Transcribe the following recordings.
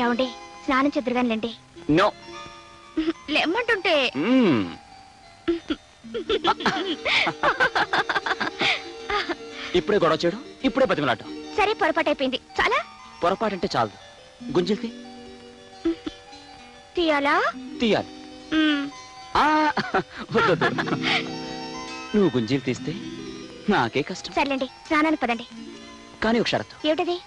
ఏమండి స్నానం చెద్దరుగానిలేండి. నో లేమ్మంటుంటే ఇప్పుడే గొడవ చేయడం, ఇప్పుడే బతిమలాటం. సరే పొరపాటు అయిపోయింది. చాలా పొరపాటంటే చాలదు, గుంజిల్తి తీయాలా? తీయాలి. నువ్వు గుంజీలు తీస్తే నాకే కష్టం. సర్లేండి స్నానానికి పదండి. కానీ ఒక షరతు. ఏమిటది?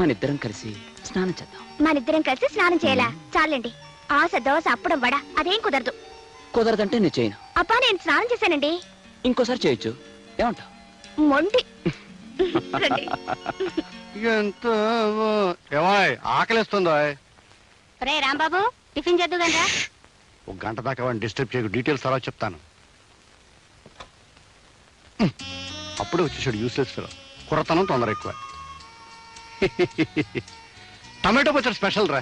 మనిద్దరం కలిసి స్నానం చేద్దాం. మనిద్దరం కలిసి స్నానం చేయాలా? చాలండి. ఆశ దోశ అప్పడం వడ అదేం కుదరదు. కుదరదంటే నేను చేయను. అబ్బా నేను స్నానం చేశానండి. ఇంకోసారి చేయొచ్చు, ఏమంటావు? మొండి. ఎంత ఆకలిస్తుందో. రే రాంబాబు టిఫిన్ చేద్దు కదా. ఒక గంట దాకా వాడిని డిస్టర్బ్ చేయకు, డీటెయిల్స్ తర్వాత చెప్తాను. అప్పుడే వచ్చేసాడు యూస్లెస్ ఫెలో. కుర్రతనం తొందర ఎక్కువ. టమాటో పచ్చడి స్పెషల్ రా.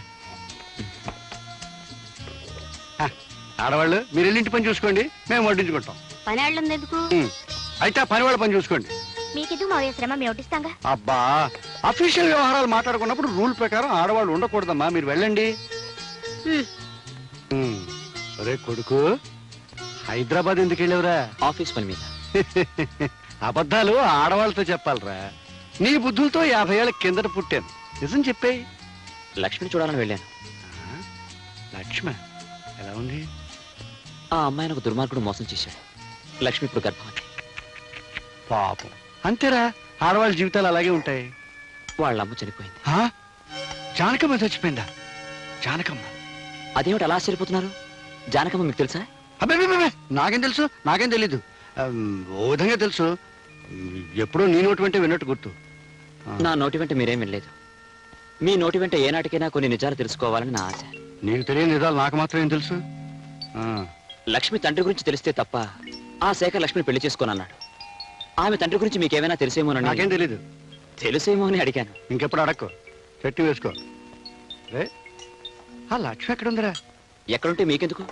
ఆడవాళ్ళు మీరు వెళ్ళి పని చూసుకోండి, మేము వడ్డించుకుంటాం. పని వాళ్ళు ఎందుకు? అయితే ఆ పని వాళ్ళ పని చూసుకోండి. మీకిదు మా శ్రమ మేము వడ్డిస్తాంగా. అబ్బా అఫీషియల్ వ్యవహారాలు మాట్లాడుకున్నప్పుడు రూల్ ప్రకారం ఆడవాళ్ళు ఉండకూడదమ్మా, మీరు వెళ్ళండి. అరే కొడుకు, హైదరాబాద్ ఎందుకు వెళ్ళేవరా? ఆఫీస్ పని మీద. అబద్ధాలు ఆడవాళ్ళతో చెప్పాలరా. నీ బుద్ధులతో 50 ఏళ్ళ కిందట పుట్టాను, నిజం చెప్పేయి. లక్ష్మిని చూడాలని వెళ్ళాను. లక్ష్మి ఎలా ఉంది? ఆ అమ్మాయిని ఒక దుర్మార్గుడు మోసం చేశాడు. లక్ష్మి ఇప్పుడు గర్భవతి. పాపం అంతేరా, ఆడవాళ్ళ జీవితాలు అలాగే ఉంటాయి. వాళ్ళ అమ్మ చనిపోయింది. జానకమ్మ చచ్చిపోయిందా? జానకమ్మ? అదేమిటి అలా ఆశ్చర్యపోతున్నారు? జానకమ్మ మీకు తెలుసా? అబ్బే నాకేం తెలుసు, నాకేం తెలీదు. ఓ విధంగా తెలుసు, ఎప్పుడో నీ నోటి వెంటే విన్నట్టు గుర్తు. నా నోటి వెంట మీరేం వినలేదు. మీ నోటి వెంట ఏనాటికైనా కొన్ని నిజాలు తెలుసుకోవాలని నా ఆశ. నీకు తెలియని నిజాలు నాకు మాత్రం ఏం తెలుసు? లక్ష్మి తండ్రి గురించి తెలిస్తే తప్ప ఆ శేఖర్ లక్ష్మిని పెళ్లి చేసుకోనన్నాడు. ఆమె తండ్రి గురించి మీకేమైనా తెలిసేమోనని. నాకేం తెలీదు. తెలుసేమో అని అడిగాను. ఇంకెప్పుడు అడక్కు, చెట్టు వేసుకో. ఆ లక్ష్మి ఎక్కడుందిరా? ఎక్కడుంటే మీకెందుకు?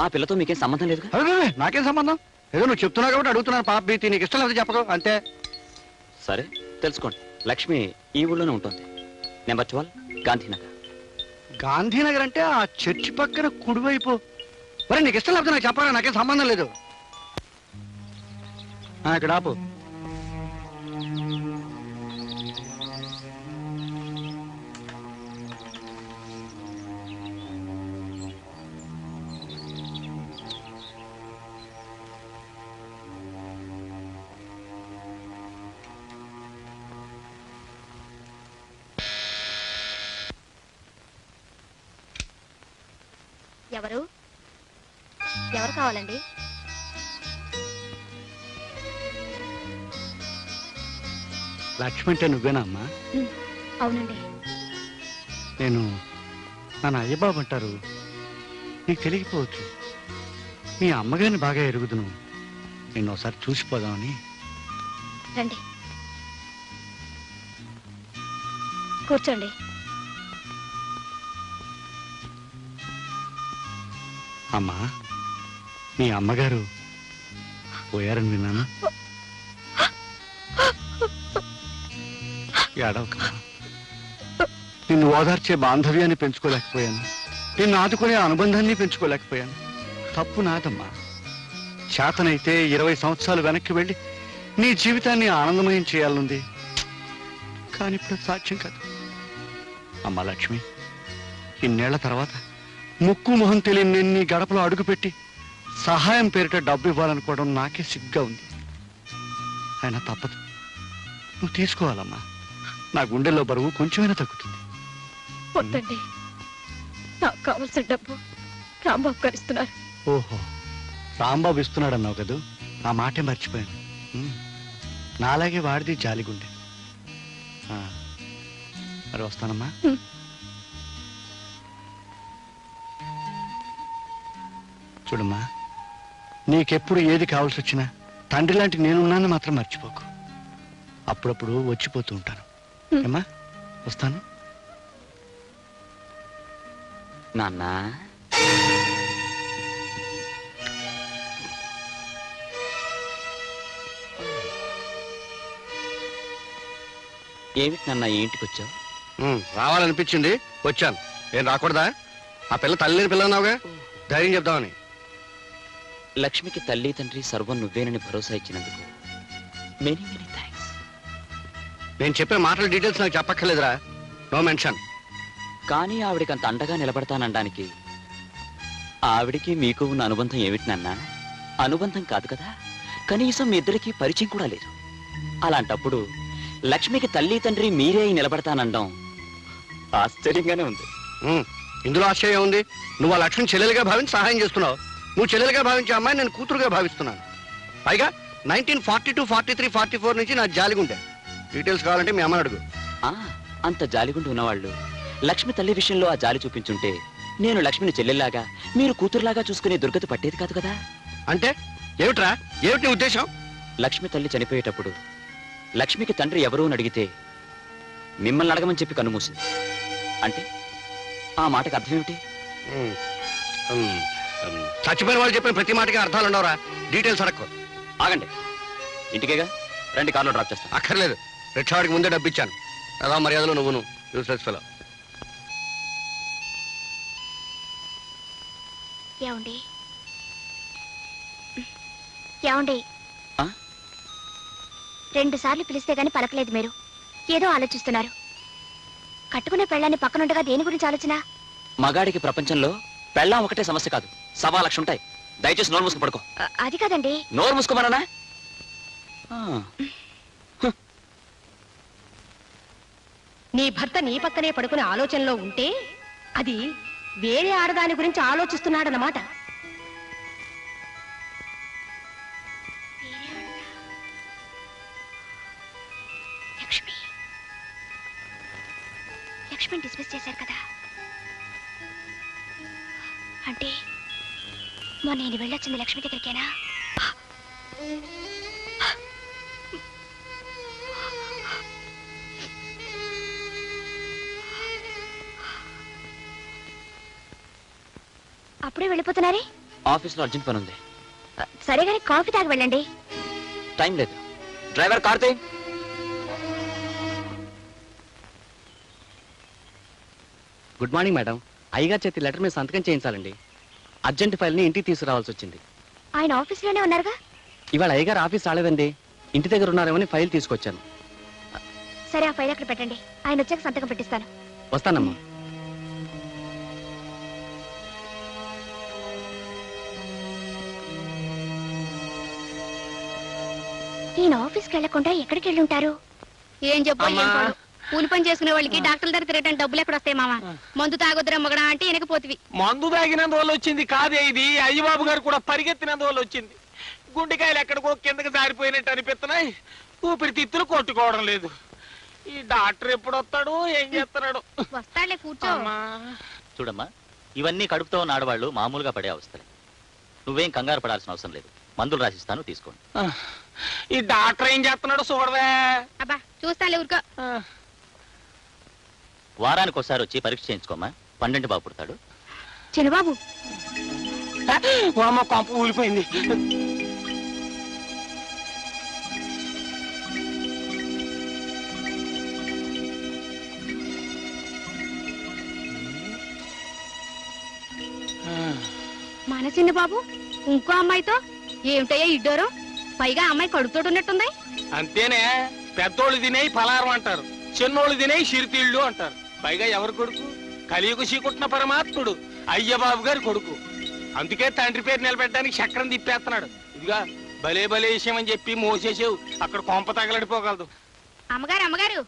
ఆ పిల్లతో మీకేం సంబంధం లేదు. నాకేం సంబంధం? ఏదో నువ్వు చెప్తున్నావు కాబట్టి అడుగుతున్నాను. పాప ప్రీతి, నీకు ఇష్టం లేదు చెప్పకు, అంతే. సరే తెలుసుకోండి. లక్ష్మి ఈ ఊళ్ళోనే ఉంటుంది. నెంబర్ 12 గాంధీనగర్. గాంధీనగర్ అంటే ఆ చర్చి పక్కన కుడివైపు. మరి నీకు ఇష్టం లేకపోతే నాకు చెప్పాలా, నాకేం సంబంధం లేదు. ఇక్కడ ఆపు. ఎవరు ఎవరు కావాలండి? లక్ష్మి అంటే నువ్వేనా అమ్మా? అవునండి. నేను నన్ను అయ్యబాబు అంటారు, నీకు తెలియకపోవచ్చు. మీ అమ్మగారిని బాగా ఎరుగుదును, నిన్ను ఒకసారి చూసిపోదామని. రండి కూర్చోండి. అమ్మా, మీ అమ్మగారు పోయారని విన్నాను. ఏడవకమ్మా. నిన్ను ఓదార్చే బాంధవ్యాన్ని పెంచుకోలేకపోయాను, నిన్ను ఆదుకునే అనుబంధాన్ని పెంచుకోలేకపోయాను. తప్పు నాదమ్మా. చేతనైతే 20 సంవత్సరాలు వెనక్కి వెళ్ళి నీ జీవితాన్ని ఆనందమయం చేయాలనుంది, కానీ ఇప్పుడు సాధ్యం కాదు. అమ్మా లక్ష్మి, ఇన్నేళ్ల తర్వాత ముక్కు మొహం తెలియని నేను నీ గడపలో అడుగుపెట్టి సహాయం పేరిట డబ్బు ఇవ్వాలనుకోవడం నాకే సిగ్గా ఉంది. అయినా తప్పదు, నువ్వు తీసుకోవాలమ్మా. నా గుండెల్లో బరువు కొంచెమైనా తగ్గుతుంది. వద్దండి, నాకు కావాల్సిన డబ్బు రాంబాబు గారు ఇస్తున్నారు. ఓహో, రాంబాబు ఇస్తున్నాడన్నావు కదూ, ఆ మాటే మర్చిపోయాను. నాలాగే వాడిది జాలిగుండె. మరి వస్తానమ్మా. చూడమ్మా, నీకెప్పుడు ఏది కావాల్సి వచ్చినా తండ్రి లాంటి నేనున్నాను మాత్రం మర్చిపోకు. అప్పుడప్పుడు వచ్చిపోతూ ఉంటాను. ఏమ్మా, వస్తాను. నాన్న, ఏమిటి నాన్న ఈ ఇంటికి వచ్చావు? రావాలనిపించింది, వచ్చాను. ఏం రాకూడదా? ఆ పిల్ల తల్లిని పిల్ల అన్నావుగా, ధైర్యం చెప్దామని. లక్ష్మికి తల్లి తండ్రి సర్వం నువ్వేనని భరోసా ఇచ్చినందుకు మెనీ మెనీ థ్యాంక్స్. నేను చెప్పే మాటల డీటెయిల్స్ నాకు చెప్పక్కర్లేదురా, నో మెన్షన్. కానీ ఆవిడికి అంత అండగా నిలబడతానడానికి ఆవిడికి మీకు ఉన్న అనుబంధం ఏమిటి నాన్న? అనుబంధం కాదు కదా, కనీసం మీ ఇద్దరికి పరిచయం కూడా లేదు. అలాంటప్పుడు లక్ష్మికి తల్లి తండ్రి మీరే నిలబడతానండం ఆశ్చర్యంగానే ఉంది. ఇందులో ఆశ్చర్యం ఉంది? నువ్వు ఆ లక్ష్మిని చెల్లెలుగా భావించి సహాయం చేస్తున్నావు. నువ్వు చెల్లెలుగా భావించే అమ్మాయి నేను కూతురుగా భావిస్తున్నాను. పైగా 1942, 43, 44 నుంచి నా జాలిగుండే. డీటెయిల్స్ కావాలంటే మీ అమ్మని అడుగు. అంత జాలిగుండి ఉన్నవాళ్ళు లక్ష్మి తల్లి విషయంలో ఆ జాలి చూపించుంటే నేను లక్ష్మిని చెల్లెల్లాగా మీరు కూతురులాగా చూసుకునే దుర్గతి పట్టేది కాదు కదా. అంటే ఏమిట్రా, ఏమిటి నీ ఉద్దేశం? లక్ష్మి తల్లి చనిపోయేటప్పుడు లక్ష్మికి తండ్రి ఎవరూ అని అడిగితే మిమ్మల్ని అడగమని చెప్పి కన్నుమూసింది. అంటే ఆ మాటకు అర్థం ఏమిటి? చచ్చిపోయిన వాళ్ళు చెప్పిన ప్రతి మాటకి అర్థాలు ఉండవురా. డీటెయిల్స్ అడక్కు. ఆగండి, ఇంటికేగా రండి, కార్లో డ్రాప్ చేస్తాను. అక్కర్లేదు, రిక్షావాడికి ముందే డబ్బు ఇచ్చాను. అలా మర్యాదలో నువ్వును యూస్లెస్ ఫెలో. ఏమండి ఏమండి 2 సార్లు పిలిస్తే గాని పలకలేదు మీరు. ఏదో ఆలోచిస్తున్నారు. కట్టుకునే పెళ్ళాన్ని పక్కనుండగా దేని గురించి ఆలోచన? మగాడికి ప్రపంచంలో పెళ్ళాం ఒకటే సమస్య కాదు, 1.25 లక్షలు ఉంటాయి. దయచేసి నోరు మూసుకు పడుకో. అది కాదండి. నోరు మూసుకోమన్నా? నీ భర్త నీ పక్కనే పడుకునే ఆలోచనలో ఉంటే అది వేరే ఆడదాని గురించి ఆలోచిస్తున్నాడన్నమాట. లక్ష్మిని డిస్మిస్ చేశారు కదా, అంటే మొన్న నేను వెళ్ళొచ్చింది లక్ష్మి దగ్గరికేనా? అప్పుడే వెళ్ళిపోతున్నారే? ఆఫీస్లో అర్జెంట్ పని ఉంది. సరే గాని కాఫీ తాగి వెళ్ళండి. టైం లేదు. Driver Karthi. Good morning madam. అయ్యగారి చేతి లెటర్ మీద సంతకం చేయించాలండి. అర్జెంట్ ఫైల్ని ఇంటికి తీసుకురావాల్సి వచ్చింది. ఆయన ఆఫీస్లోనే ఉన్నారుగా? ఇవాళ అయ్యగారు ఆఫీస్ రాలేదండి, ఇంటి దగ్గర ఉన్నారేమని ఫైల్ తీసుకొచ్చాను. సరే, ఆ ఫైల్ అక్కడ పెట్టండి. ఆయన వచ్చాక సంతకం పెట్టిస్తాను. వస్తానమ్మా. ఈయన ఆఫీస్కి వెళ్లకుండా ఎక్కడికి వెళ్ళి ఉంటారు? ఏం చెప్పు, కూలి పని చేసుకునే వాళ్ళకి డాక్టర్ దగ్గర తిరగడానికి డబ్బులు ఎక్కడ వస్తాయి మామ? మందు తాగొద్దురా మగడా అంటే వెనకపోతివి. మందు తాగినందువల్ల వచ్చింది కాదే ఇది. అయ్యబాబు గారు కూడా పరిగెత్తినందువల్ల వచ్చింది. గుండెకాయలు ఎక్కడికో కిందకి జారిపోయినట్టు అనిపిస్తున్నాయి. ఊపిరితిత్తులు కొట్టుకోవడం లేదు. ఈ డాక్టర్ ఎప్పుడు వస్తాడు, ఏం చేస్తున్నాడు? వస్తాడులే, కూర్చో. చూడమ్మా, ఇవన్నీ కడుపుతో ఉన్న ఆడవాళ్ళు మామూలుగా పడే అవస్థలే. నువ్వేం కంగారు పడాల్సిన అవసరం లేదు. మందులు రాసిస్తాను, తీసుకోండి. ఈ డాక్టర్ ఏం చేస్తున్నాడు చూడవే. అబ్బా చూస్తానులే, ఊరుకో. వారానికి ఒకసారి వచ్చి పరీక్ష చేయించుకోమ్మా. 12 బాబు పుడతాడు. చిన్నబాబు, అమ్మ కొంప ఊలిపోయింది. మన చిన్న బాబు ఇంకో అమ్మాయితో ఏమిటయ్యా ఇడ్డోరు? పైగా అమ్మాయి కడుపుతోటి ఉన్నట్టుంది. అంతేనే, పెద్దోళ్ళు తినేయి పలారం అంటారు, చిన్నోళ్ళు తినేయి సిరితీళ్ళు అంటారు. పైగా ఎవరు కొడుకు? కలియుగ చీకుట్టిన పరమాత్ముడు అయ్యబాబు గారి కొడుకు. అందుకే తండ్రి పేరు నిలబెట్టడానికి చక్రం తిప్పేస్తున్నాడు. ఇదిగా భలే భలే విషయం అని చెప్పి మోసేసావు, అక్కడ కొంప తగలడిపోగలదు. అమ్మగారు, అమ్మగారు,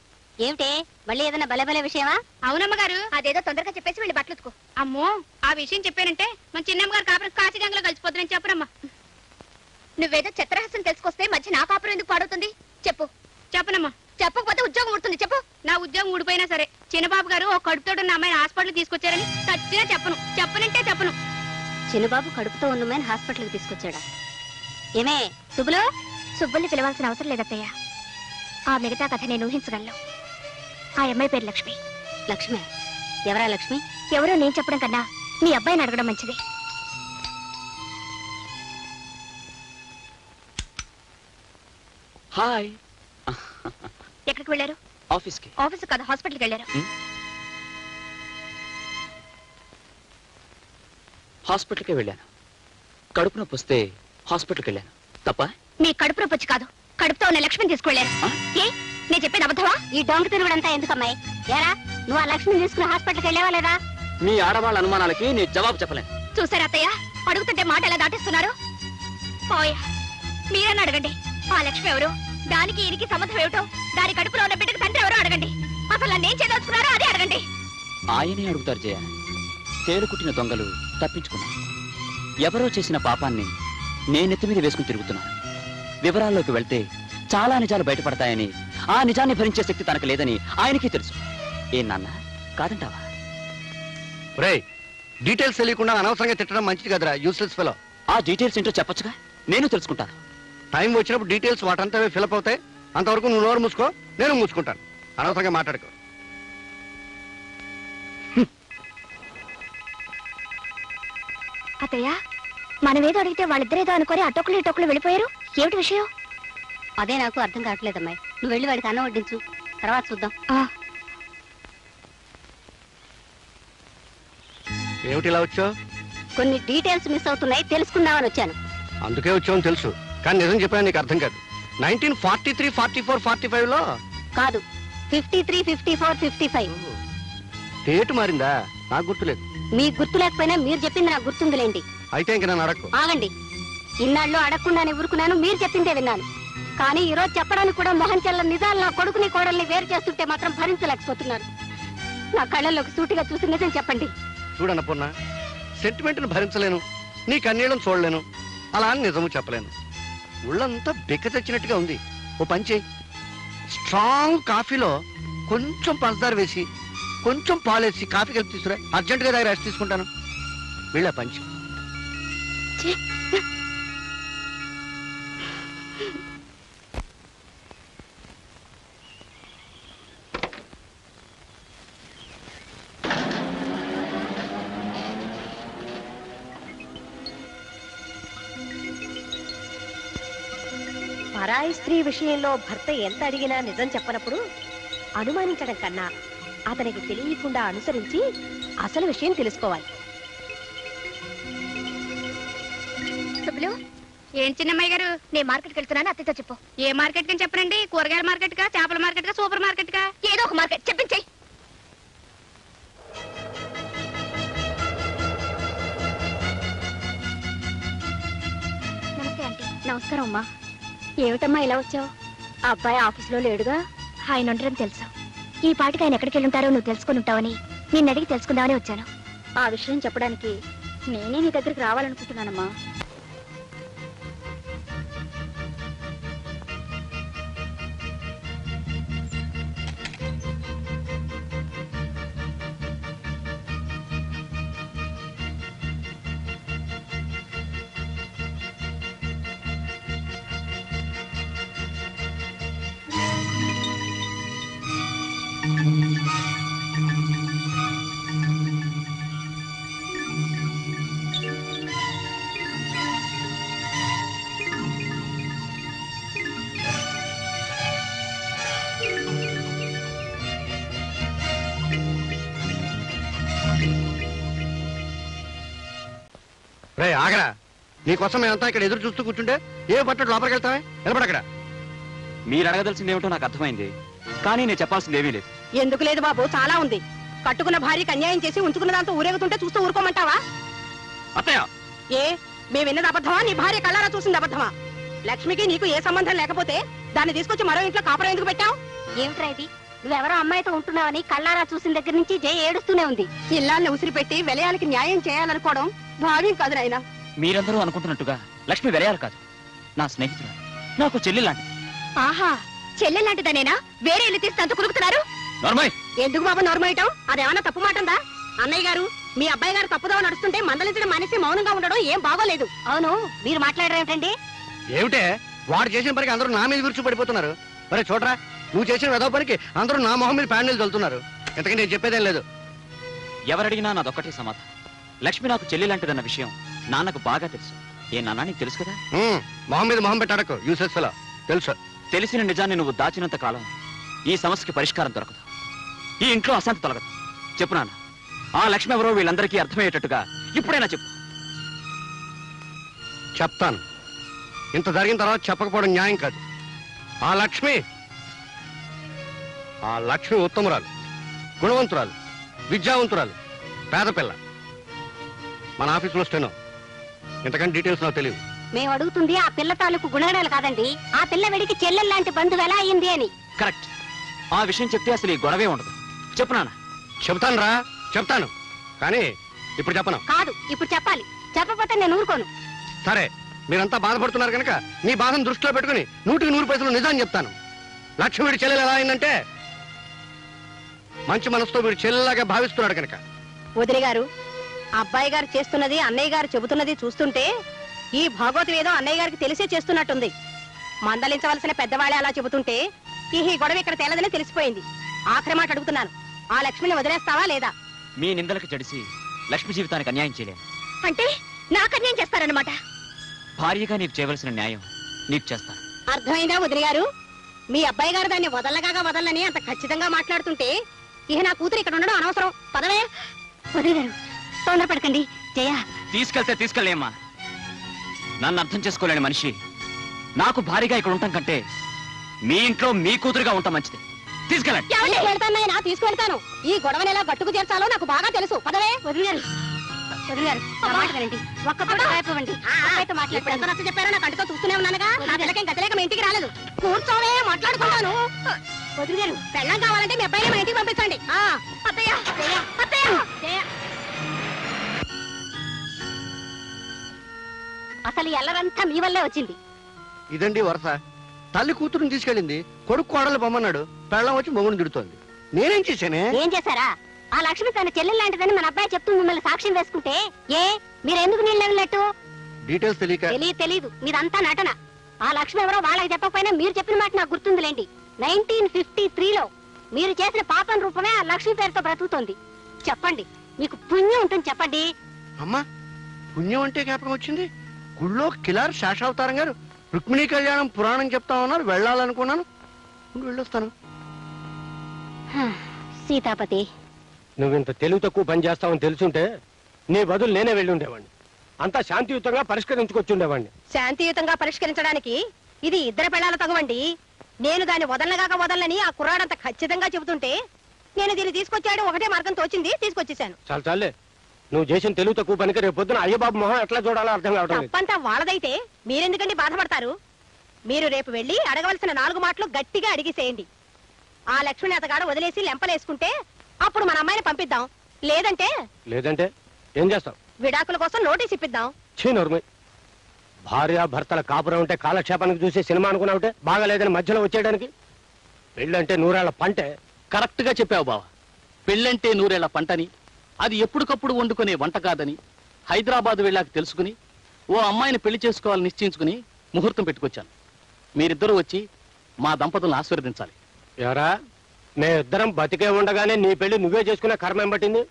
ఏమిటే మళ్ళీ ఏదైనా బలబల విషయమా? అవునమ్మగారు. అదేదో తొందరగా చెప్పేసి వెళ్ళి బట్టలు ఉతుకో. అమ్మో, ఆ విషయం చెప్పానంటే మన చిన్నమ్మగారు కాపురం కాశీగంగలో కలిసిపోతుందని చెప్పరమ్మా. నువ్వేదో చిత్రహాసం తెలుసుకొస్తే మధ్య నా కాపురం ఎందుకు పాడుతుంది? చెప్పు. చెప్పనమ్మా. చెప్పకపోతే ఉద్యోగం ఊడుతుంది. చెప్పు. నా ఉద్యోగం ఊడిపోయినా సరే చిన్నబాబు గారు ఒక కడుపుతోడున్న అమ్మాయిని హాస్పిటల్ తీసుకొచ్చారని ఖచ్చితంగా చెప్పను. చెప్పనంటే చెప్పను. చిన్నబాబు కడుపుతో ఉన్నమని హాస్పిటల్కి తీసుకొచ్చాడా? ఏమే సుబ్బులు? సుబ్బుల్ని పిలవాల్సిన అవసరం లేదత్తయ్య. ఆ మిగతా కథ నేను ఊహించగలను. ఆ అమ్మాయి పేరు లక్ష్మి. లక్ష్మి? ఎవరా లక్ష్మి? ఎవరో నేను చెప్పడం కన్నా మీ అబ్బాయిని అడగడం మంచిది. హాయ్. ఎక్కడికి వెళ్ళారు? ఆఫీస్కి. ఆఫీస్ కాదు, హాస్పిటల్కి వెళ్ళారు. హాస్పిటల్కి వెళ్ళాను. కడుపు నొప్పి వస్తే హాస్పిటల్కి వెళ్ళాను. తప్ప? మీ కడుపు నొప్పి వచ్చి కాదు, కడుపుతో ఉన్న లక్ష్మిని తీసుకెళ్లారు. ఏ నేను చెప్పేది అబద్ధమా? ఈ డొంక తిరుగుడంతా ఎందుకమ్మాయి? ఏరా, నువ్వు ఆ లక్ష్మిని తీసుకుని హాస్పిటల్కి వెళ్ళావా లేదా? మీ ఆడవాళ్ళ అనుమానాలకి నేను జవాబు చెప్పలేను. చూసారా అత్తయ్య, అడుగుతుంటే మాట ఎలా దాటిస్తున్నారు? పోయా, మీరని అడగండి. ఆ లక్ష్మి ఎవరు, దానికి ఈయనకి సంబంధం ఏమిటో, దాని కడుపులో ఉన్న బిడ్డకి తండ్రి ఎవరో అడగండి. అసలు నన్ను ఏం చేయదలుచుకున్నారో అదే అడగండి. ఆయనే అడుగుతారు జయ. తేలు కుట్టిన దొంగలు తప్పించుకున్నాను. ఎవరో చేసిన పాపాన్ని నేనెత్తి మీద వేసుకుని తిరుగుతున్నాను. వివరాల్లోకి వెళ్తే చాలా నిజాలు బయటపడతాయని, ఆ నిజాన్ని భరించే శక్తి తనకు లేదని ఆయనకి తెలుసు. ఏం నాన్న, కాదంటావా? డీటెయిల్స్ తెలియకుండా అనవసరంగా తిట్టడం మంచిది కదరా, యూస్లెస్ ఫెలో. ఆ డీటెయిల్స్ ఏంటో చెప్పొచ్చుగా, నేను తెలుసుకుంటాను. టైం వచ్చినప్పుడు డీటెయిల్స్ వాటంతా ఫిలప్ అవుతాయి. అంతవరకు నువ్వు నోరు మూసుకో, నేను మూసుకుంటాను. అనవసరంగా మాట్లాడుకో. అత్తయ్య, మనమేదో అడిగితే వాళ్ళిద్దరేదో అనుకొని అటొక్కలు వెళ్ళిపోయారు. ఏమిటి విషయం? అదే నాకు అర్థం కావట్లేదమ్మాయి. నువ్వు వెళ్ళి వాడికి అన్నం వడ్డించు, తర్వాత చూద్దాం. ఏమిటి ఇలా వచ్చావు? కొన్ని డీటెయిల్స్ మిస్ అవుతున్నాయి, తెలుసుకుందామని వచ్చాను. అందుకే వచ్చావని తెలుసు, కానీ నిజం చెప్పినా నీకు అర్థం కాదు. 1943, 44, 45లో కాదు, 53, 54, 55. డేట్ మారిందా? నాకు గుర్తులేదు. మీకు గుర్తు లేకపోయినా మీరు చెప్పింది నాకు గుర్తుందిలేండి. అయితే ఇంక నన్ను అడక్కు. ఆగండి. ఇన్నాళ్ళు అడగకుండానే ఊరుకున్నాను, మీరు చెప్పిందే విన్నాను. కానీ ఈ రోజు చెప్పడానికి కూడా మొహం చెల్ల నిజాలు నా కొడుకుని కోడల్ని వేరు చేస్తుంటే మాత్రం భరించలేకపోతున్నారు. నా కళ్ళల్లోకి సూటిగా చూసి నిజం చెప్పండి. చూడన్నపూర్ణ, సెంటిమెంట్ను భరించలేను, నీ కన్నీళ్ళను చూడలేను, అలా అని నిజము చెప్పలేను. ఒళ్ళంతా బిక్క తెచ్చినట్టుగా ఉంది. ఓ పని చేయి, స్ట్రాంగ్ కాఫీలో కొంచెం పంచదార వేసి కొంచెం పాలేసి కాఫీ కలిపి తీసుకురా. అర్జెంటుగా దగ్గర రెస్ట్ తీసుకుంటాను. వీళ్ళ పంచి పరాయి స్త్రీ విషయంలో భర్త ఎంత అడిగినా నిజం చెప్పనప్పుడు అనుమానించడం కన్నా అతనికి తెలియకుండా అనుసరించి అసలు విషయం తెలుసుకోవాలి. సుబ్బులు, ఏం చిన్నమ్మాయి గారు? నేను మార్కెట్కి వెళ్తున్నాను, అత్తయ్యతో చెప్పు. ఏ మార్కెట్ కని చెప్పనండి? కూరగాయల మార్కెట్ కా, చేపల మార్కెట్ కా, సూపర్ మార్కెట్ కా? ఏదో ఒక మార్కెట్ చెప్పించేయి. నమస్తే ఆంటీ. నమస్కారం అమ్మా. ఏమిటమ్మా ఇలా వచ్చావు? ఆ అబ్బాయి ఆఫీస్లో లేడుగా? ఆయన ఉండడం తెలుసు. ఈ పాటికి ఆయన ఎక్కడికి వెళ్ళుంటారో నువ్వు తెలుసుకుని ఉంటావని నిన్ను అడిగి తెలుసుకుందామని వచ్చాను. ఆ విషయం చెప్పడానికి నేనే నీ దగ్గరికి రావాలనుకుంటున్నానమ్మా. రే ఆగరా, నీకోసం మేమంతా ఇక్కడ ఎదురు చూస్తూ కూర్చుంటే ఏ పట్టడు లోపలికి వెళ్తావే? నిలబడక్కడ. మీరు అడగదలసింది ఏమిటో నాకు అర్థమైంది, కానీ నేను చెప్పాల్సింది ఏమీ లేదు. ఎందుకు లేదు బాబు, చాలా ఉంది. కట్టుకున్న భార్యకి అన్యాయం చేసి ఉంచుకున్న దాంతో ఊరేగుతుంటే చూస్తూ ఊరుకోమంటావా? అత్తయ్య, ఏ మేము విన్నది అబద్ధమా, నీ భార్య కళ్ళారా చూసింది అబద్ధమా? లక్ష్మికి నీకు ఏ సంబంధం లేకపోతే దాన్ని తీసుకొచ్చి మరో ఇంట్లో కాపురం ఎందుకు పెట్టావు? ఏమిట్రా ఇది? నువ్వెవరో అమ్మాయితో ఉంటున్నావని కళ్ళారా చూసిన దగ్గర నుంచి జయ ఏడుస్తూనే ఉంది. ఇల్లాన్ని ఉసిరి పెట్టి విలయాలకి న్యాయం చేయాలనుకోవడం భావ్యం కాదు నాయనా. మీరందరూ అనుకుంటున్నట్టుగా లక్ష్మి వెరయాలు కాదు, నా స్నేహితురాలు, నాకు చెల్లి లాంటి. ఆహా, చెల్లెలాంటిదనేనా వేరే ఇల్లు తీసి అంత కులుకుతున్నారు? నార్మల్. ఎందుకు బాబు నోర్మయటం? అదేమన్నా తప్పు మాటందా? అన్నయ్య గారు, మీ అబ్బాయి గారు తప్పుదో నడుస్తుంటే మందలించడం మనిషి మౌనంగా ఉండడం ఏం బాగోలేదు. అవును, మీరు మాట్లాడరేమిటండి? ఏమిటే వాడు చేసిన పనికి అందరూ నా మీద విరుచు పడిపోతున్నారు. మరి చూడరా, నువ్వు చేసిన వెదవ పనికి అందరూ నా మొహం మీద ప్యాండిల్ చల్లుతున్నారు. ఇంతకీ నేను చెప్పేదేం లేదు. ఎవరడిగినా నాదొక్కటే సమాధానం. లక్ష్మి నాకు చెల్లి లాంటిదన్న విషయం నాన్నకు బాగా తెలుసు. ఏ నాన్న, నీకు తెలుసు కదా? మొహం మీద మొహం పెట్టాడకు, యూసెస్ ఫెలో. తెలుసు. తెలిసిన నిజాన్ని నువ్వు దాచినంత కాలం ఈ సమస్యకి పరిష్కారం దొరకదు. ఈ ఇంట్లో అశాంతి తొలగదు. చెప్పు నాన్న, ఆ లక్ష్మి ఎవరో వీళ్ళందరికీ అర్థమయ్యేటట్టుగా ఇప్పుడైనా చెప్పు. చెప్తాను. ఇంత జరిగిన తర్వాత చెప్పకపోవడం న్యాయం కాదు. ఆ లక్ష్మి ఉత్తమురాలు, గుణవంతురాలు, విద్యావంతురాలు, పేద పిల్ల. మన ఆఫీసులో స్టెనో. ఇంతకంటే డీటెయిల్స్ నాకు తెలియదు. మేము అడుగుతుంది ఆ పిల్ల తాలూకు గుణగణాలు కాదండి, ఆ పిల్ల వెడికి చెల్లెలు లాంటి బంధువు ఎలా అయింది అని. కరెక్ట్. ఆ విషయం చెప్తే అసలు ఈ గొడవే ఉండదు. చెప్పు నాన్న. చెప్తాను రా, చెప్తాను. కానీ ఇప్పుడు చెప్పను. కాదు, ఇప్పుడు చెప్పాలి. చెప్పకపోతే నేను ఊరుకోను. సరే, మీరంతా బాధపడుతున్నారు కనుక మీ బాధను దృష్టిలో పెట్టుకుని 100% నిజాన్ని చెప్తాను. లక్ష్మి వీడి చెల్లెలు ఎలా అయిందంటే మంచి మనసుతో వీడి చెల్లెలాగా భావిస్తున్నాడు కనుక. వదిలి గారు, అబ్బాయి గారు చేస్తున్నది అన్నయ్య గారు చెబుతున్నది చూస్తుంటే ఈ భాగవతం ఏదో అన్నయ్య గారికి తెలిసే చేస్తున్నట్టుంది. మందలించవలసిన పెద్దవాళ్ళే అలా చెబుతుంటే ఈ గొడవ ఇక్కడ తేలదని తెలిసిపోయింది. ఆఖరి మాట అడుగుతున్నాను, ఆ లక్ష్మిని వదిలేస్తావా లేదా? మీ నిందలకు జడిసి లక్ష్మి జీవితానికి అన్యాయం చేయలేను. అంటే నాకు అన్యాయం చేస్తారన్నమాట. భార్యగా నీకు చేయవలసిన న్యాయం నీకు చేస్తాను. అర్థమైందా వదిలి గారు? మీ అబ్బాయి గారు దాన్ని వదలని అంత ఖచ్చితంగా మాట్లాడుతుంటే ఇక నా కూతురు ఇక్కడ ఉండడం అనవసరం. పదవే. వదిలి గారు, తొందరపడకండి. జయ, తీసుకెళ్తే తీసుకెళ్ళేమ్మా. నన్ను అర్థం చేసుకోలేని మనిషి నాకు భారీగా ఇక్కడ ఉండటం కంటే మీ ఇంట్లో మీ కూతురుగా ఉంటాం మంచిది. తీసుకెళ్ళండి. తీసుకెళ్తాను. ఈ గొడవని ఎలా గట్టుకు చేర్చాలో నాకు బాగా తెలుసు. పదవే. వదిలి గారు, వదిలి గారు, నా మాట వినండి. ఒక్క పూట వైపువ్వండి. అబ్బాయితో మాట్లాడతాను. చెప్పారో నా కంటితో చూస్తూనే ఉన్నానుగా. నా పిల్లకేం గతలేక మీ ఇంటికి రాలేదు. కూర్చోవే, మాట్లాడుకుంటాను. వదిలి గారు, పెళ్ళం కావాలంటే మీ అబ్బాయిని మా ఇంటికి పంపించండి. అత్తయ్య, అత్తయ్య. అసలు ఎల్లరంతా మీ వల్లే వచ్చింది. ఇదండి వరస. తల్లి కూతురుని తీసుకెళ్ళింది, కొడుకు కోడలు బొమ్మన్నాడు, పెళ్ళం వచ్చి మొగుడు తిడుతోంది. నేనేం చేశానే? ఏం చేశారా? ఆ లక్ష్మి తన చెల్లెలు లాంటిదని మన అబ్బాయి చెప్తూ మిమ్మల్ని సాక్ష్యం వేసుకుంటే మీరు ఎందుకు నీళ్ళు వెళ్ళినట్టు? డీటెయిల్స్ తెలియక. తెలీదు, మీదంతా నటన. ఆ లక్ష్మి ఎవరో వాళ్ళకి చెప్పకపోయినా మీరు చెప్పిన మాట నాకు గుర్తుందిలేండి. 1953లో మీరు చేసిన పాపం రూపమే ఆ లక్ష్మి పేరుతో బ్రతుకుతోంది. చెప్పండి, మీకు పుణ్యం ఉంటుంది. చెప్పండి. అమ్మా, పుణ్యం అంటే జ్ఞాపకం వచ్చింది. గుళ్ళో కిలార్ శేషావతారం గారు రుక్మిణీ కళ్యాణం పురాణం చెప్తామన్నారు. వెళ్ళాలనుకున్నాను. వెళ్ళొస్తాను. సీతాపతి, నువ్వింత తెలివి తక్కువ పని చేస్తావని తెలుసుంటే నీ బదులు నేనే వెళ్ళి ఉండేవాడిని. అంతా శాంతియుతంగా పరిష్కరించుకొచ్చి ఉండేవాడిని. శాంతియుతంగా పరిష్కరించడానికి ఇది ఇద్దరు పెళ్ళాల తగవండి. నేను దాన్ని వదలనని ఆ కుర్రాడంత ఖచ్చితంగా చెబుతుంటే నేను దీన్ని తీసుకొచ్చాడు. ఒకటే మార్గం తోచింది, తీసుకొచ్చేసాను. చాలే, నువ్వు చేసిన తెలివి తక్కువ పనికి రేపు పొద్దున అయ్యబాబు మొహం ఎట్లా చూడాలో అర్థం కావడం లేదు. తప్పంతా వాళ్ళదైతే మీరెందుకండి బాధపడతారు? మీరు రేపు వెళ్ళి అడగవలసిన 4 మాటలు గట్టిగా అడిగిసేయండి. ఆ లక్ష్మిని అతగాడు వదిలేసి లెంపలేసుకుంటే అప్పుడు మన అమ్మాయిని పంపిద్దాం. లేదంటే ఏం చేస్తావు? విడాకుల కోసం నోటీస్ ఇప్పిద్దాం. నోర్మై, భార్య భర్తల కాపురం ఉంటే కాలక్షేపానికి చూసి సినిమా అనుకున్నావుంటే బాగాలేదని మధ్యలో వచ్చేయడానికి. పెళ్ళంటే 100 పంటే. కరెక్ట్ గా చెప్పావు బావ. పెళ్ళంటే 100 పంటని, అది ఎప్పటికప్పుడు వండుకునే వంట కాదని హైదరాబాద్ వెళ్ళాక తెలుసుకుని ఓ అమ్మాయిని పెళ్లి చేసుకోవాలని నిశ్చయించుకుని ముహూర్తం పెట్టుకొచ్చాను. మీరిద్దరూ వచ్చి మా దంపతులను ఆశీర్వదించాలి. ఎవరా, మేమిద్దరం బతికే ఉండగానే నీ పెళ్లి నువ్వే చేసుకునే కర్మ ఏం పట్టింది?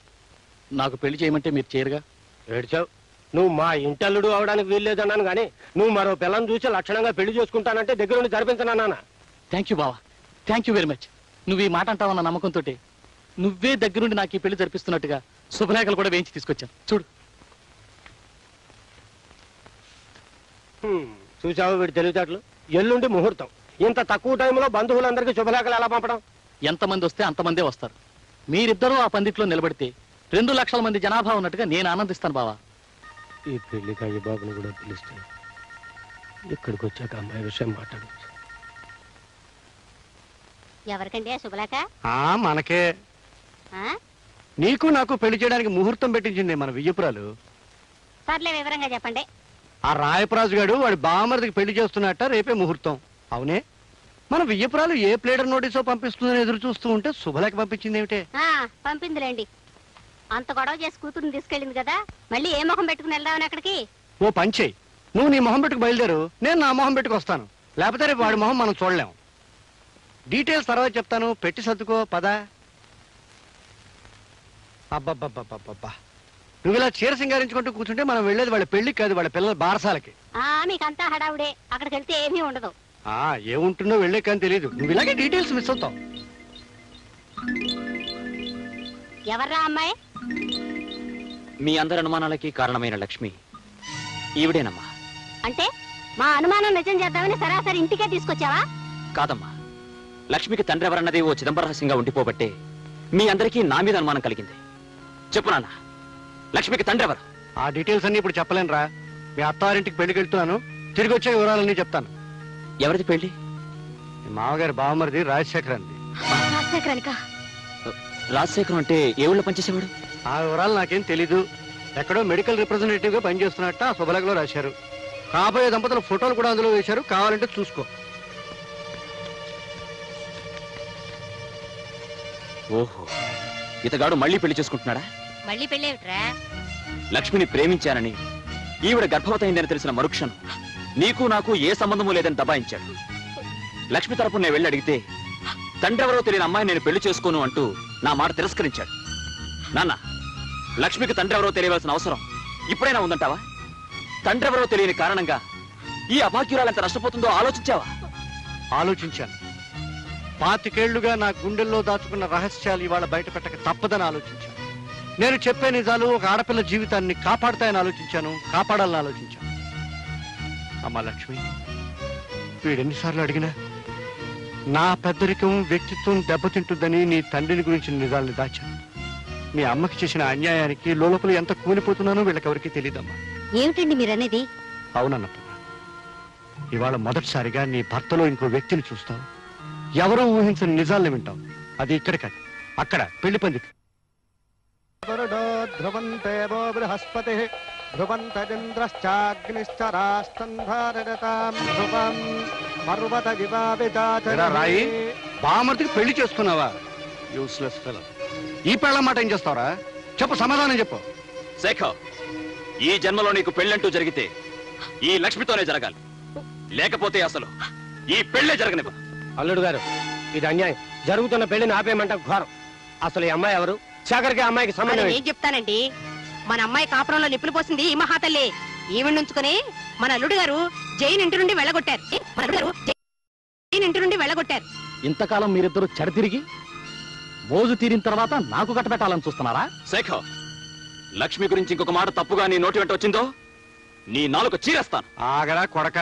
నాకు పెళ్లి చేయమంటే మీరు చేయరుగా. ఏడ్చావు. నువ్వు మా ఇంటల్లుడు అవడానికి వీల్లేదన్నాను కానీ నువ్వు మరో పిల్లని చూసి లక్షణంగా పెళ్లి చేసుకుంటానంటే దగ్గర నుండి జరిపించనన్నా. థ్యాంక్ యూ బావా, థ్యాంక్ యూ వెరీ మచ్. నువ్వు ఈ మాట అంటావన్న నమ్మకంతో నువ్వే దగ్గరుండి నాకు ఈ పెళ్లి జరిపిస్తున్నట్టుగా శుభలేఖలు కూడా వేయించి తీసుకొచ్చాను. చూడు. చూసావు వీడి తెలివితేటలు. ఎల్లుండి ముహూర్తం. ఇంత తక్కువ టైంలో బంధువులందరికీ శుభలేఖలు ఎలా పంపడం? ఎంతమంది వస్తే అంతమందే వస్తారు. మీరిద్దరూ ఆ పందిట్లో నిలబడితే 2 లక్షల మంది జనాభా ఉన్నట్టుగా నేను ఆనందిస్తాను బావా. ఈ పెళ్లికి అయ్య బాబుని కూడా పిలిస్తే ఇక్కడికి వచ్చాక అమ్మాయి విషయం మాట్లాడచ్చు. ఎవరికండి ఆ శుభలేఖ? మనకే. నీకు నాకు పెళ్లి చేయడానికి ముహూర్తం పెట్టించింది మన వియ్యపురాలు. సర్లే, వివరంగా చెప్పండి. ఆ రాయపరాజు గారు వాడి బామర్దికి పెళ్లి చేస్తున్నట్ట. రేపే ముహూర్తం. అవునే, మన వియ్యపురాలు ఏ ప్లేడర్ నోటీసో పంపిస్తుందని ఎదురు చూస్తూ ఉంటే శుభలేఖ పంపించింది ఏమిటే? పంపిందిలేండి. అంత గొడవ చేసి కూతురుని తీసుకెళ్ళింది కదా, మళ్ళీ ఏ మొహం పెట్టుకుని వెళ్దామని అక్కడికి? ఓ పని చెయ్యి, నువ్వు నీ మొహం పెట్టుకు బయలుదేరు, నేను నా మొహం పెట్టుకు వస్తాను. లేకపోతే రేపు వాడి మొహం మనం చూడలేం. డీటెయిల్స్ తర్వాత చెప్తాను, పెట్టి సర్దుకో. పద. అబ్బబ్బబ్బబ్బబ్బా, నువ్వు ఇలా చీర సింగారించుకుంటూ కూర్చుంటే మనం వెళ్ళేది వాళ్ళ పెళ్లికి కాదు, వాళ్ళ పిల్లల బారసాలకి. మీకంతా హడావుడే, అక్కడికి వెళ్తే ఏమీ ఉండదు. ఏముంటుందో వెళ్ళే కానీ తెలియదు. నువ్వు ఇలాగే డీటెయిల్స్ మిస్ అవుతావు. ఎవర్రా అమ్మాయి? మీ అందరి అనుమానాలకి కారణమైన లక్ష్మి ఈవిడేనమ్మా. అంటే మా అనుమానం నిజం చేద్దామని సరాసరి ఇంటికే తీసుకొచ్చావా? కాదమ్మా, లక్ష్మికి తండ్రి ఎవరన్నది ఓ చిదంబర రహస్యంగా ఉండిపోబట్టే మీ అందరికీ నా మీద అనుమానం కలిగింది. చెప్పు నాన్న, లక్ష్మికి తండ్రి ఎవరు? ఆ డీటెయిల్స్ అన్ని ఇప్పుడు చెప్పలేనురా. మీ అత్తారింటికి పెళ్లికి వెళ్తున్నాను, తిరిగి వచ్చే వివరాలన్నీ చెప్తాను. ఎవరిది పెళ్లి? మీ మామగారి బావమరిది రాజశేఖర్ అంది. రాజశేఖరానికా? రాజశేఖరం అంటే ఏ ఊళ్ళో పనిచేసేవాడు? ఆ వివరాలు నాకేం తెలీదు. ఎక్కడో మెడికల్ రిప్రజెంటేటివ్ గా పనిచేస్తున్నట్టు ఆ శుభలేఖలో రాశారు. కాబోయే దంపతుల ఫోటోలు కూడా అందులో వేశారు, కావాలంటే చూసుకో. ఓహో, ఇతగాడు మళ్ళీ పెళ్లి చేసుకుంటున్నాడా? మళ్ళీ పెళ్ళేమిట్రా? లక్ష్మిని ప్రేమించానని, ఈవిడ గర్భవతయిందని తెలిసిన మరుక్షణం నీకు నాకు ఏ సంబంధమూ లేదని దబాయించాడు. లక్ష్మి తరపున నేను వెళ్ళి అడిగితే తండ్రి ఎవరో తెలియని అమ్మాయి నేను పెళ్లి చేసుకోను అంటూ నా మాట తిరస్కరించాడు. నాన్న, లక్ష్మికి తండ్రి ఎవరో తెలియవలసిన అవసరం ఇప్పుడైనా ఉందంటావా? తండ్రి ఎవరో తెలియని కారణంగా ఈ అభాగ్యురాలు ఎంత నష్టపోతుందో ఆలోచించావా? ఆలోచించాను. 25 ఏళ్లుగా నా గుండెల్లో దాచుకున్న రహస్యాలు ఇవాళ బయట పెట్టక తప్పదని ఆలోచించాను. నేను చెప్పే నిజాలు ఒక ఆడపిల్ల జీవితాన్ని కాపాడతాయని ఆలోచించాను, కాపాడాలని ఆలోచించాను. అమ్మా లక్ష్మి, వీడెన్నిసార్లు అడిగినా నా పెద్దరికం వ్యక్తిత్వం దెబ్బతింటుందని నీ తండ్రిని గురించి నిజాల్ని దాచాను. మీ అమ్మకి చేసిన అన్యాయానికి లోపల ఎంత కూలిపోతున్నానో వీళ్ళకెవరికి తెలియదమ్మా. ఏమిటండి మీరనేది? అవునన్నప్పుడు ఇవాళ మొదటిసారిగా నీ భర్తలో ఇంకో వ్యక్తిని చూస్తావు. ఎవరూ ఊహించని నిజాల్ని వింటావు. అది ఇక్కడ కాదు, అక్కడ పెళ్లి పందిటి. ధ్రువంతే బృహస్పతి రాయి బామర్తికి పెళ్లి చేసుకున్నావా? Useless fellow. ఈ పెళ్ళ మాట ఏం చేస్తావరా? చెప్పు, సమాధానం చెప్పు. శేఖర్, ఈ జన్మలో నీకు పెళ్ళంటూ జరిగితే ఈ లక్ష్మితోనే జరగాలి, లేకపోతే అసలు ఈ పెళ్లే జరగనివ్వ. అల్లుడు గారు, ఇది అన్యాయం. జరుగుతున్న పెళ్లిని ఆపేయమంట ఘోరం. అసలు ఈ అమ్మాయి ఎవరు? శేఖర్కి అమ్మాయికి సంబంధం ఏం చెప్తానండి? మన అమ్మాయి కాపురంలో నిప్పులు పోసింది ఈ మహాతల్లి. ఈవిడ నుంచుకుని మన అల్లుడు గారు జైన్ ఇంటి నుండి వెళ్ళగొట్టారు. ఇంతకాలం మీరిద్దరూ చెడతిరిగి మోజు తీరిన తర్వాత నాకు కట్టబెట్టాలని చూస్తున్నారా? శేఖర్, లక్ష్మి గురించి ఇంకొక మాట తప్పుగా నీ నోటి వెంట వచ్చిందో నీ నాలుక చీరేస్తాను. ఆగరా కొడక.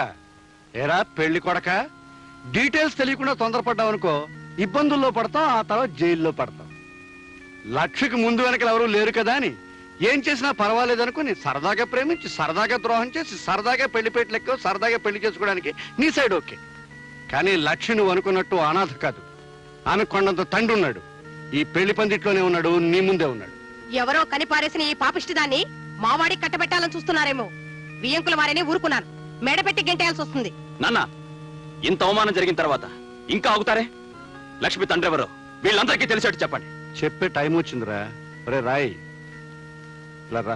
ఏరా పెళ్లి కొడక, డీటెయిల్స్ తెలియకుండా తొందరపడ్డావనుకో ఇబ్బందుల్లో పడతావు, ఆ తర్వాత జైల్లో పడతావు. లక్ష్మికి ముందు వెనకలు ఎవరూ లేరు కదా అని ఏం చేసినా పర్వాలేదనుకుని సరదాగా ప్రేమించి సరదాగా ద్రోహం చేసి సరదాగా పెళ్లిపేటలెక్కో సరదాగా పెళ్లి చేసుకోవడానికి నీ సైడ్ ఓకే. కానీ లక్ష్మి నువ్వు అనుకున్నట్టు అనాథ కాదు. ఆమె కొండంత తండ్రి ఉన్నాడు. ఈ పెళ్లి పందిట్లోనే ఉన్నాడు, నీ ముందే ఉన్నాడు. ఎవరో కనిపారేసిన ఈ పాపిష్టిదాన్ని మావాడికి కట్టబెట్టాలని చూస్తున్నారేమో. బియ్యంకుల వారిని ఊరుకున్నాను, మెడపెట్టి గెంటేయాల్సి వస్తుంది. నాన్న, ఇంత అవమానం జరిగిన తర్వాత ఇంకా ఆగుతారే? లక్ష్మి తండ్రి ఎవరో వీళ్ళందరికీ తెలిసేట్టు చెప్పండి. చెప్పే టైం వచ్చిందిరా. రే రాయ్, ఇలా రా.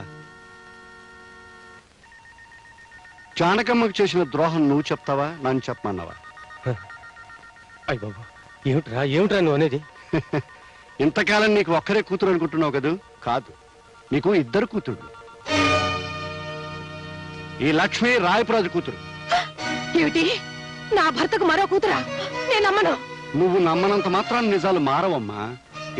జానకమ్మకు చేసిన ద్రోహం నువ్వు చెప్తావా, నన్ను చెప్పమన్నావా? అయ్య బాబు, ఏమిట్రా నువ్వు అనేది? ఇంతకాలం నీకు ఒక్కరే కూతురు అనుకుంటున్నావు కదూ? కాదు, నీకు 2 కూతురు. ఈ లక్ష్మి రాయపురాజు కూతురు. ఏమిటి, నా భర్తకు మరో కూతురా? నేను నమ్మను. నువ్వు నమ్మనంత మాత్రాన్ని నిజాలు మారవమ్మా.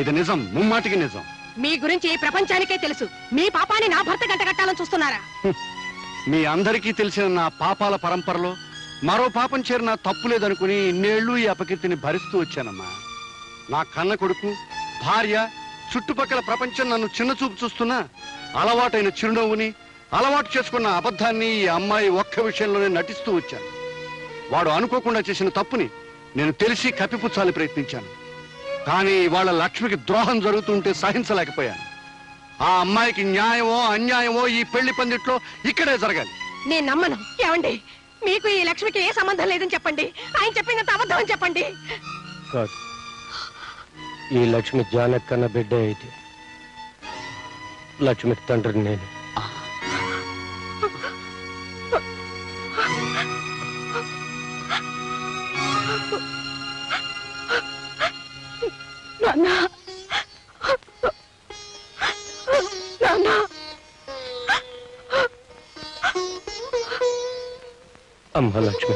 ఇది నిజం, ముమ్మాటికి నిజం. మీ గురించి ఈ ప్రపంచానికే తెలుసు. మీ పాపాన్ని నా భర్త గంట కట్టాలని చూస్తున్నారా? మీ అందరికీ తెలిసిన నా పాపాల పరంపరలో మరో పాపం చేరిన తప్పు లేదనుకుని ఇన్నేళ్లు ఈ అపకీర్తిని భరిస్తూ వచ్చానమ్మా. నా కన్న కొడుకు, భార్య, చుట్టుపక్కల ప్రపంచం నన్ను చిన్న చూపు చూస్తున్నా అలవాటైన చిరునవ్వుని, అలవాటు చేసుకున్న అబద్ధాన్ని ఈ అమ్మాయి ఒక్క విషయంలోనే నటిస్తూ వచ్చాను. వాడు అనుకోకుండా చేసిన తప్పుని నేను తెలిసి కప్పిపుచ్చాలని ప్రయత్నించాను. కానీ ఇవాళ లక్ష్మికి ద్రోహం జరుగుతుంటే సహించలేకపోయాను. ఆ అమ్మాయికి న్యాయమో అన్యాయమో ఈ పెళ్లి పందిట్లో ఇక్కడే జరగాలి. నేను నమ్మను. ఏమండి, మీకు ఈ లక్ష్మికి ఏ సంబంధం లేదని చెప్పండి. ఆయన చెప్పినంత అబద్ధం అని చెప్పండి. కాదు, ఈ లక్ష్మి జానకన్న బిడ్డ అయితే లక్ష్మికి తండ్రిని నేను. అమ్మ లక్ష్మి,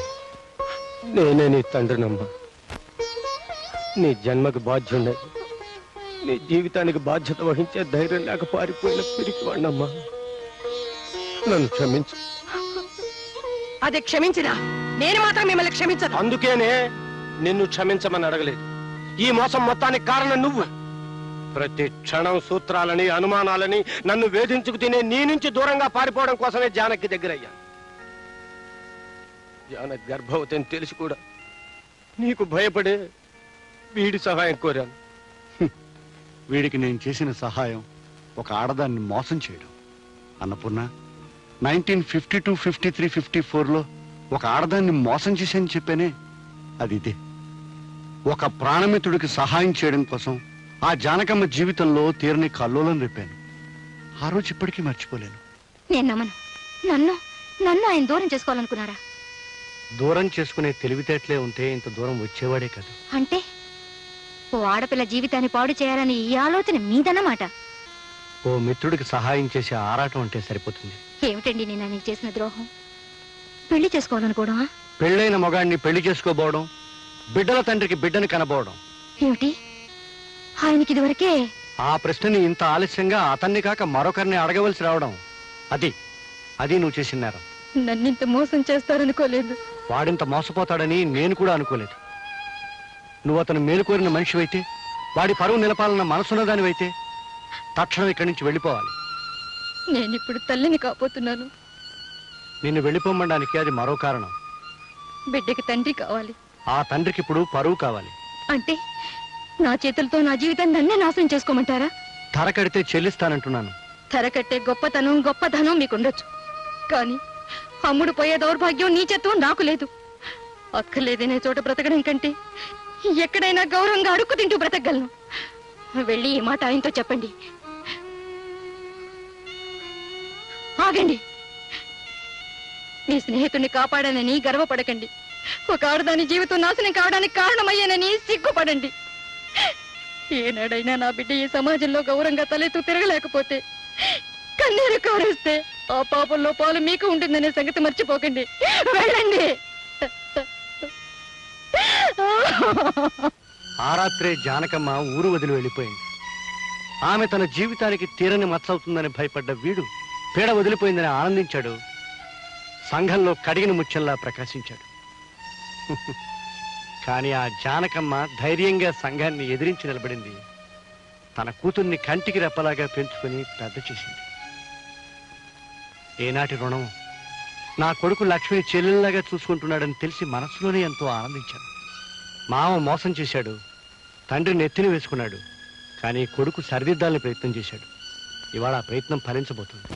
నేనే నీ తండ్రినమ్మా. నీ జన్మకు బాధ్యుండే నీ జీవితానికి బాధ్యత వహించే ధైర్యం లేక పారిపోయిన పిరికివాణ్ణమ్మా. నన్ను క్షమించు. అది క్షమించినా నేను మాత్రం మిమ్మల్ని క్షమించను. అందుకేనే నిన్ను క్షమించమని అడగలేదు. ఈ మోసం మొత్తానికి కారణం నువ్వు. ప్రతి క్షణం సూత్రాలని అనుమానాలని నన్ను వేధించుకు తినే నీ నుంచి దూరంగా పారిపోవడం కోసమే జానకి దగ్గరయ్యాను. జానకి గర్భవతి అని తెలిసి కూడా నీకు భయపడే వీడి సహాయం కోరాను. వీడికి నేను చేసిన సహాయం ఒక ఆడదాన్ని మోసం చేయడం. అన్నపూర్ణ, 1952, 53, 54లో ఒక ఆడదాన్ని మోసం చేశానని చెప్పానే, అది ఇదే. ఒక ప్రాణమిత్రుడికి సహాయం చేయడం కోసం ఆ జానకమ్మ జీవితంలో తీరని కల్లోలం రేపాను. ఆ రోజు ఇప్పటికీ మర్చిపోలేను. నేను నమ్మను. నన్ను ఆయన దూరం చేసుకోవాలనుకున్నారా? దూరం చేసుకునే తెలివితేటలే ఉంటే ఇంత దూరం వచ్చేవాడే కదా. అంటే ఓ ఆడపిల్ల జీవితాన్ని పాడు చేయాలని ఈ ఆలోచన మీదన్నమాట. ఓ మిత్రుడికి సహాయం చేసే ఆరాటం అంటే సరిపోతుంది. ఏమిటండి నేను ఆయనకి చేసిన ద్రోహం? పెళ్లి చేసుకోవాలనుకోవడమా? పెళ్ళైన మొగాడిని పెళ్లి చేసుకోబోవడం, బిడ్డల తండ్రికి బిడ్డని కనబోవడం. ఏమిటి ఆయనకి ఇదివరకే? ఆ ప్రశ్నని ఇంత ఆలస్యంగా అతన్ని కాక మరొకరిని అడగవలసి రావడం, అది నువ్వు చేసిన నేరం. నన్నింత మోసం చేస్తారనుకోలేదు. వాడింత మోసపోతాడని నేను కూడా అనుకోలేదు. నువ్వు అతను మేలుకోరిన మనిషివైతే, వాడి పరువు నిలపాలన్న మనసున్నదానివైతే తక్షణం ఇక్కడి నుంచి వెళ్ళిపోవాలి. నేనిప్పుడు తల్లిని కాబోతున్నాను. నిన్ను వెళ్ళిపోమనడానికి అది మరో కారణం. బిడ్డకి తండ్రి కావాలి. ఆ తండ్రికి ఇప్పుడు పరువు కావాలి. అంటే నా చేతులతో నా జీవితాన్ని నన్నే నాశనం చేసుకోమంటారా? ధర కడితే చెల్లిస్తానంటున్నాను. ధర కట్టే గొప్పతనం మీకుండొచ్చు, కానీ అమ్ముడు పోయే దౌర్భాగ్యం నీచత్వం నాకు లేదు. అక్కర్లేదనే చోట బ్రతకడం కంటే ఎక్కడైనా గౌరవంగా అడుక్కు తింటూ బ్రతకగలను. వెళ్ళి ఈ మాట ఆయనతో చెప్పండి. ఆగండి. మీ స్నేహితుడిని కాపాడానని గర్వపడకండి. ఒక ఆడదాని జీవితం నాశనం కావడానికి కారణమయ్యానని సిగ్గుపడండి. ఏనాడైనా నా బిడ్డ ఈ సమాజంలో గౌరవంగా తలెత్తు తిరగలేకపోతే, కన్నీరు కారేస్తే ఆ పాపంలో పాలు మీకు ఉంటుందనే సంగతి మర్చిపోకండి. వెళ్ళండి. ఆ రాత్రే జానకమ్మ ఊరు వదిలి వెళ్ళిపోయింది. ఆమె తన జీవితానికి తీరని మచ్చవుతుందని భయపడ్డ వీడు పీడ వదిలిపోయిందని ఆనందించాడు. సంఘంలో కడిగిన ముత్యంలా ప్రకాశించాడు. కానీ ఆ జానకమ్మ ధైర్యంగా సంఘాన్ని ఎదిరించి నిలబడింది. తన కూతుర్ని కంటికి రెప్పలాగా పెంచుకుని పెద్ద చేసింది. ఏనాటి రుణం! నా కొడుకు లక్ష్మిని చెల్లెల్లాగా చూసుకుంటున్నాడని తెలిసి మనసులోనే ఎంతో ఆనందించాను. మామ మోసం చేశాడు, తండ్రిని ఎత్తిని వేసుకున్నాడు, కానీ కొడుకు సరిదిద్దాలని ప్రయత్నం చేశాడు. ఇవాళ ఆ ప్రయత్నం ఫలించబోతుంది.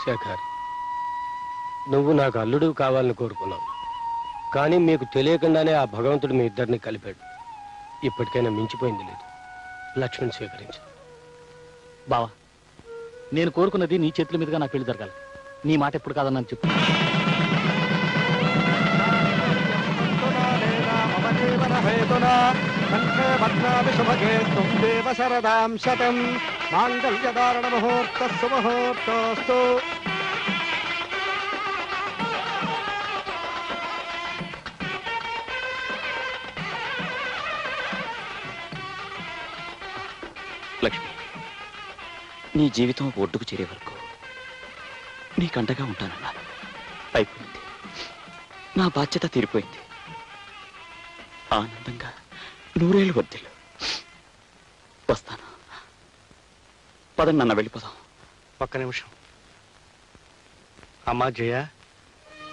శేఖర్, నువ్వు నాకు అల్లుడు కావాలని కోరుకున్నావు, కానీ మీకు తెలియకుండానే ఆ భగవంతుడు మీ ఇద్దరిని కలిపాడు. ఇప్పటికైనా మించిపోయింది లేదు. లక్ష్మణ్ స్వీకరించు. బావా, నేను కోరుకున్నది నీ చేతుల మీదుగా నా పెళ్లి జరగాలి. నీ మాట ఎప్పుడు కాదన్నాను చెప్పు. లక్ష్మి, నీ జీవితం ఒడ్డుకు చేరే వరకు నీకంటగా ఉంటానన్నాను. అయిపోయింది. నా బాధ్యత తీరిపోయింది. ఆనందంగా 100 ఏళ్ళు వర్ధిల్లు. వస్తాను. పదండి నాన్న, వెళ్ళిపోదాం. ఒక్క నిమిషం. అమ్మా జయ,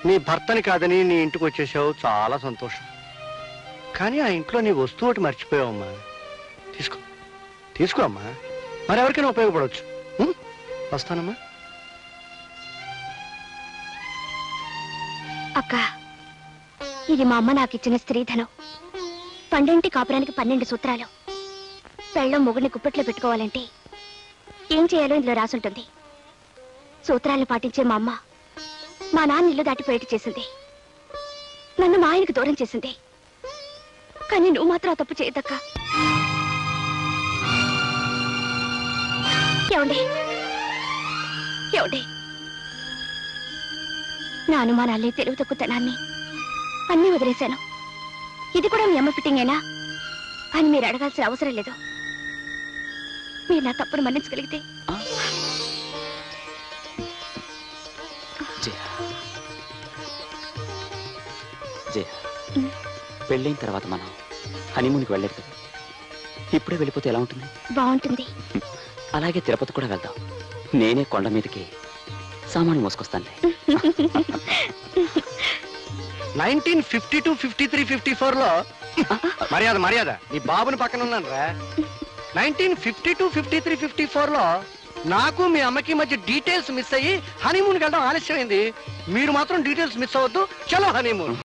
నీ భర్తని కాదని నీ ఇంటికి వచ్చేసావు, చాలా సంతోషం. కానీ ఆ ఇంట్లో నీ వస్తువు ఒకటి మర్చిపోయావమ్మా. తీసుకో అమ్మా, మరెవరికైనా ఉపయోగపడవచ్చు. వస్తానమ్మా. అక్క, ఇది మా అమ్మ నాకు ఇచ్చిన స్త్రీధనం. 12 కాపురానికి 12 సూత్రాలు. పెళ్ళం మొగుడిని గుప్పెట్లో పెట్టుకోవాలంటే ఏం చేయాలో ఇందులో రాసుంటుంది. సూత్రాలను పాటించే మా అమ్మ మా నాన్న ఇల్లు దాటిపోయేట్టు చేసింది. నన్ను మా ఆయనకు దూరం చేసింది. కానీ నువ్వు మాత్రం ఆ తప్పు చేయదక్క. ఏమండి నా అనుమానాల్ని, తెలివి తక్కువతనాన్ని అన్నీ వదిలేశాను. ఇది కూడా మీ అమ్మ ఫిట్టింగేనా అని మీరు అడగాల్సిన అవసరం లేదు. మీరు నా తప్పును మన్నించగలిగితే జయ, జయ, పెళ్ళైన తర్వాత మనం హనీమూన్కి వెళ్ళలేదు కదా, ఇప్పుడే వెళ్ళిపోతే ఎలా ఉంటుంది? బాగుంటుంది. అలాగే తిరుపతి కూడా వెళ్దాం. నేనే కొండ మీదకి సామాను మోసుకొస్తానులే. 1952, 53, 54లో మర్యాద మర్యాద నీ బాబుని పక్కన ఉన్నాను రా. 1952, 53, 54లో నాకు మీ అమ్మకి మధ్య డీటెయిల్స్ మిస్ అయ్యి హనీమూన్కి వెళ్ళడం ఆలస్యమైంది. మీరు మాత్రం డీటెయిల్స్ మిస్ అవ్వద్దు. చలో హనీమూన్.